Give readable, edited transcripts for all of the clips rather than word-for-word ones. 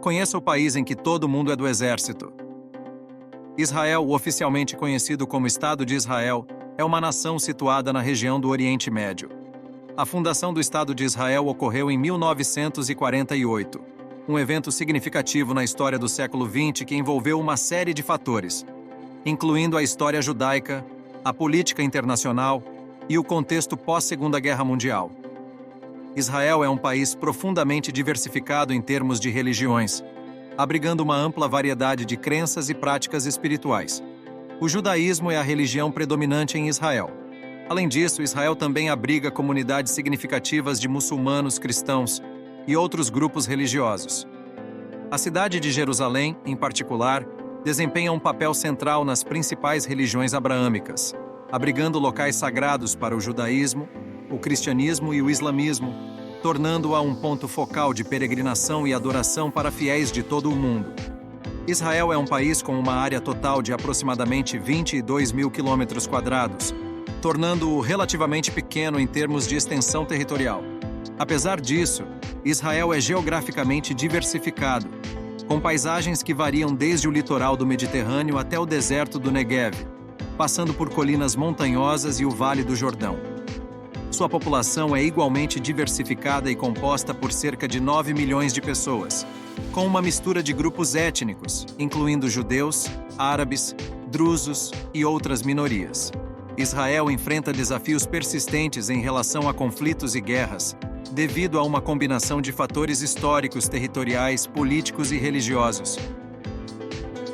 Conheça o país em que todo mundo é do exército. Israel, oficialmente conhecido como Estado de Israel, é uma nação situada na região do Oriente Médio. A fundação do Estado de Israel ocorreu em 1948, um evento significativo na história do século XX que envolveu uma série de fatores, incluindo a história judaica, a política internacional e o contexto pós-Segunda Guerra Mundial. Israel é um país profundamente diversificado em termos de religiões, abrigando uma ampla variedade de crenças e práticas espirituais. O judaísmo é a religião predominante em Israel. Além disso, Israel também abriga comunidades significativas de muçulmanos, cristãos e outros grupos religiosos. A cidade de Jerusalém, em particular, desempenha um papel central nas principais religiões abraâmicas, abrigando locais sagrados para o judaísmo, o cristianismo e o islamismo, tornando-a um ponto focal de peregrinação e adoração para fiéis de todo o mundo. Israel é um país com uma área total de aproximadamente 22 mil quilômetros quadrados, tornando-o relativamente pequeno em termos de extensão territorial. Apesar disso, Israel é geograficamente diversificado, com paisagens que variam desde o litoral do Mediterrâneo até o deserto do Negev, passando por colinas montanhosas e o Vale do Jordão. Sua população é igualmente diversificada e composta por cerca de 9 milhões de pessoas, com uma mistura de grupos étnicos, incluindo judeus, árabes, drusos e outras minorias. Israel enfrenta desafios persistentes em relação a conflitos e guerras, devido a uma combinação de fatores históricos, territoriais, políticos e religiosos.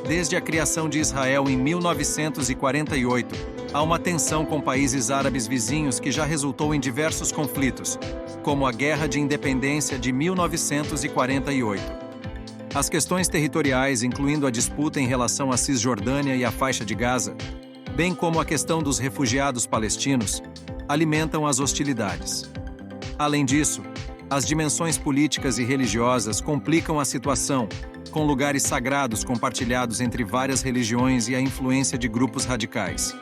Desde a criação de Israel em 1948, há uma tensão com países árabes vizinhos que já resultou em diversos conflitos, como a Guerra de Independência de 1948. As questões territoriais, incluindo a disputa em relação à Cisjordânia e à faixa de Gaza, bem como a questão dos refugiados palestinos, alimentam as hostilidades. Além disso, as dimensões políticas e religiosas complicam a situação, com lugares sagrados compartilhados entre várias religiões e a influência de grupos radicais.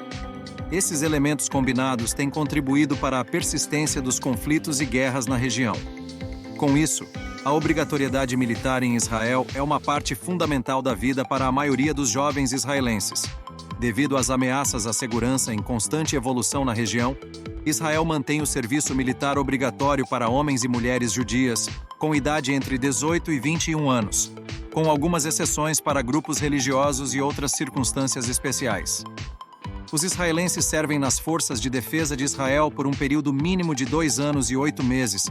Esses elementos combinados têm contribuído para a persistência dos conflitos e guerras na região. Com isso, a obrigatoriedade militar em Israel é uma parte fundamental da vida para a maioria dos jovens israelenses. Devido às ameaças à segurança em constante evolução na região, Israel mantém o serviço militar obrigatório para homens e mulheres judias, com idade entre 18 e 21 anos, com algumas exceções para grupos religiosos e outras circunstâncias especiais. Os israelenses servem nas Forças de Defesa de Israel por um período mínimo de 2 anos e 8 meses,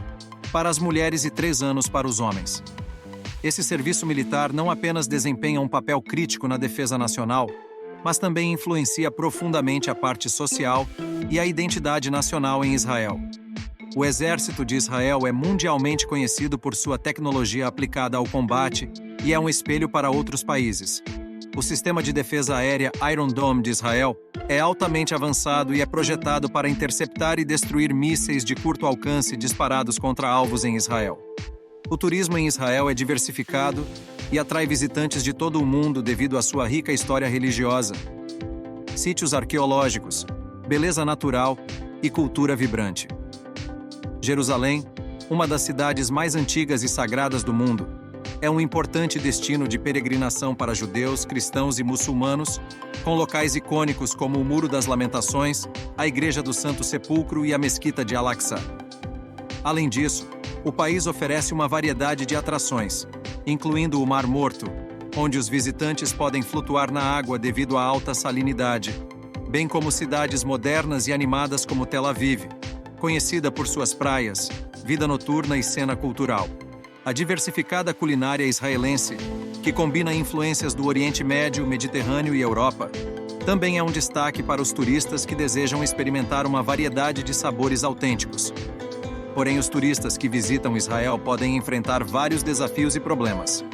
para as mulheres e 3 anos para os homens. Esse serviço militar não apenas desempenha um papel crítico na defesa nacional, mas também influencia profundamente a parte social e a identidade nacional em Israel. O Exército de Israel é mundialmente conhecido por sua tecnologia aplicada ao combate e é um espelho para outros países. O sistema de defesa aérea Iron Dome de Israel é altamente avançado e é projetado para interceptar e destruir mísseis de curto alcance disparados contra alvos em Israel. O turismo em Israel é diversificado e atrai visitantes de todo o mundo devido à sua rica história religiosa, sítios arqueológicos, beleza natural e cultura vibrante. Jerusalém, uma das cidades mais antigas e sagradas do mundo, é um importante destino de peregrinação para judeus, cristãos e muçulmanos, com locais icônicos como o Muro das Lamentações, a Igreja do Santo Sepulcro e a Mesquita de Al-Aqsa. Além disso, o país oferece uma variedade de atrações, incluindo o Mar Morto, onde os visitantes podem flutuar na água devido à alta salinidade, bem como cidades modernas e animadas como Tel Aviv, conhecida por suas praias, vida noturna e cena cultural. A diversificada culinária israelense, que combina influências do Oriente Médio, Mediterrâneo e Europa, também é um destaque para os turistas que desejam experimentar uma variedade de sabores autênticos. Porém, os turistas que visitam Israel podem enfrentar vários desafios e problemas.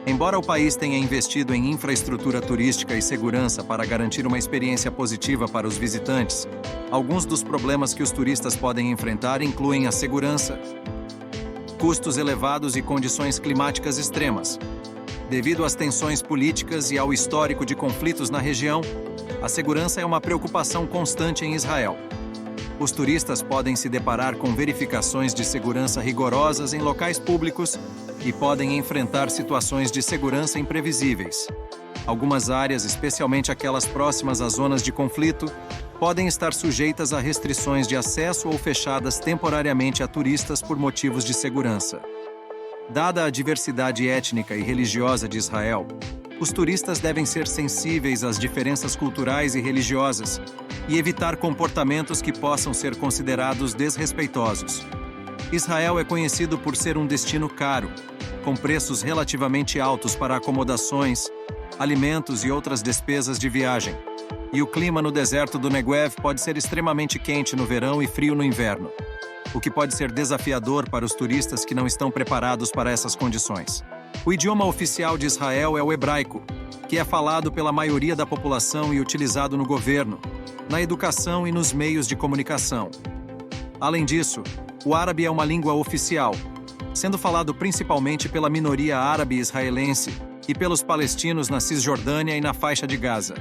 Embora o país tenha investido em infraestrutura turística e segurança para garantir uma experiência positiva para os visitantes, alguns dos problemas que os turistas podem enfrentar incluem a segurança, custos elevados e condições climáticas extremas. Devido às tensões políticas e ao histórico de conflitos na região, a segurança é uma preocupação constante em Israel. Os turistas podem se deparar com verificações de segurança rigorosas em locais públicos, e podem enfrentar situações de segurança imprevisíveis. Algumas áreas, especialmente aquelas próximas às zonas de conflito, podem estar sujeitas a restrições de acesso ou fechadas temporariamente a turistas por motivos de segurança. Dada a diversidade étnica e religiosa de Israel, os turistas devem ser sensíveis às diferenças culturais e religiosas e evitar comportamentos que possam ser considerados desrespeitosos. Israel é conhecido por ser um destino caro, com preços relativamente altos para acomodações, alimentos e outras despesas de viagem. E o clima no deserto do Negev pode ser extremamente quente no verão e frio no inverno, o que pode ser desafiador para os turistas que não estão preparados para essas condições. O idioma oficial de Israel é o hebraico, que é falado pela maioria da população e utilizado no governo, na educação e nos meios de comunicação. Além disso, o árabe é uma língua oficial, sendo falado principalmente pela minoria árabe israelense e pelos palestinos na Cisjordânia e na faixa de Gaza.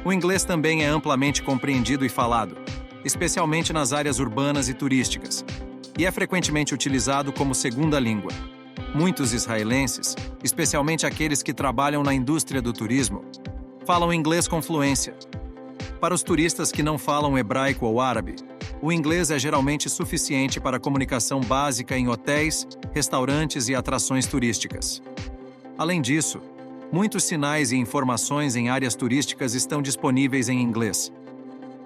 O inglês também é amplamente compreendido e falado, especialmente nas áreas urbanas e turísticas, e é frequentemente utilizado como segunda língua. Muitos israelenses, especialmente aqueles que trabalham na indústria do turismo, falam inglês com fluência. Para os turistas que não falam hebraico ou árabe, o inglês é geralmente suficiente para comunicação básica em hotéis, restaurantes e atrações turísticas. Além disso, muitos sinais e informações em áreas turísticas estão disponíveis em inglês.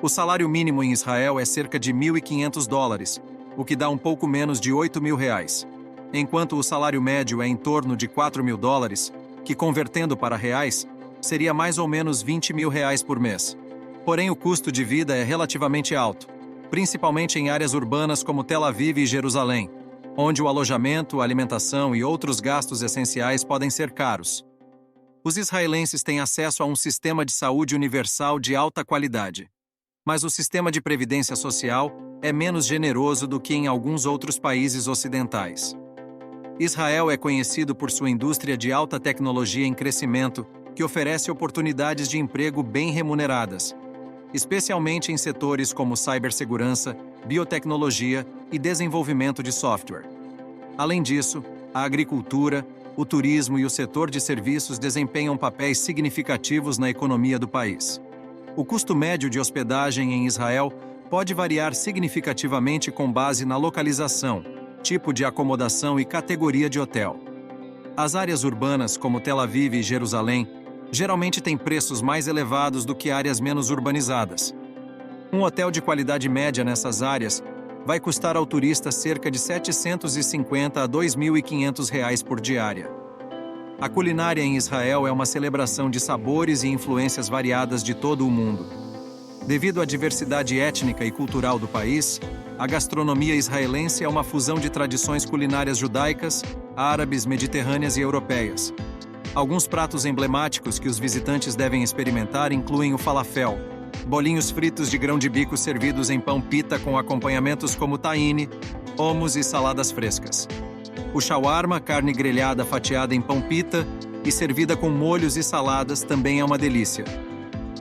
O salário mínimo em Israel é cerca de $1.500, o que dá um pouco menos de R$8.000, enquanto o salário médio é em torno de $4.000, que convertendo para reais, seria mais ou menos R$20.000 por mês. Porém, o custo de vida é relativamente alto, principalmente em áreas urbanas como Tel Aviv e Jerusalém, onde o alojamento, a alimentação e outros gastos essenciais podem ser caros. Os israelenses têm acesso a um sistema de saúde universal de alta qualidade, mas o sistema de previdência social é menos generoso do que em alguns outros países ocidentais. Israel é conhecido por sua indústria de alta tecnologia em crescimento, que oferece oportunidades de emprego bem remuneradas, especialmente em setores como cibersegurança, biotecnologia e desenvolvimento de software. Além disso, a agricultura, o turismo e o setor de serviços desempenham papéis significativos na economia do país. O custo médio de hospedagem em Israel pode variar significativamente com base na localização, tipo de acomodação e categoria de hotel. As áreas urbanas, como Tel Aviv e Jerusalém, geralmente têm preços mais elevados do que áreas menos urbanizadas. Um hotel de qualidade média nessas áreas vai custar ao turista cerca de R$750 a R$2.500 por diária. A culinária em Israel é uma celebração de sabores e influências variadas de todo o mundo. Devido à diversidade étnica e cultural do país, a gastronomia israelense é uma fusão de tradições culinárias judaicas, árabes, mediterrâneas e europeias. Alguns pratos emblemáticos que os visitantes devem experimentar incluem o falafel, bolinhos fritos de grão de bico servidos em pão pita com acompanhamentos como tahine, hummus e saladas frescas. O shawarma, carne grelhada fatiada em pão pita e servida com molhos e saladas, também é uma delícia.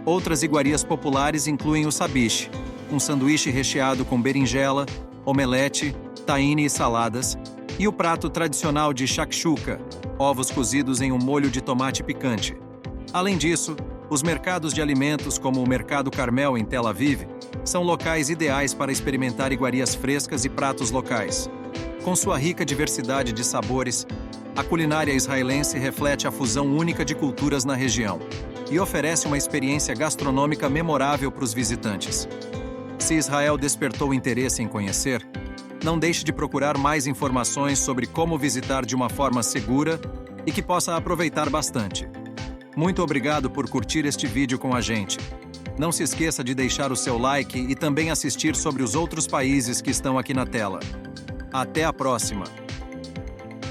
Outras iguarias populares incluem o sabiche, um sanduíche recheado com berinjela, omelete, tahine e saladas, e o prato tradicional de shakshuka, ovos cozidos em um molho de tomate picante. Além disso, os mercados de alimentos, como o Mercado Carmel em Tel Aviv, são locais ideais para experimentar iguarias frescas e pratos locais. Com sua rica diversidade de sabores, a culinária israelense reflete a fusão única de culturas na região e oferece uma experiência gastronômica memorável para os visitantes. Se Israel despertou interesse em conhecer, não deixe de procurar mais informações sobre como visitar de uma forma segura e que possa aproveitar bastante. Muito obrigado por curtir este vídeo com a gente. Não se esqueça de deixar o seu like e também assistir sobre os outros países que estão aqui na tela. Até a próxima!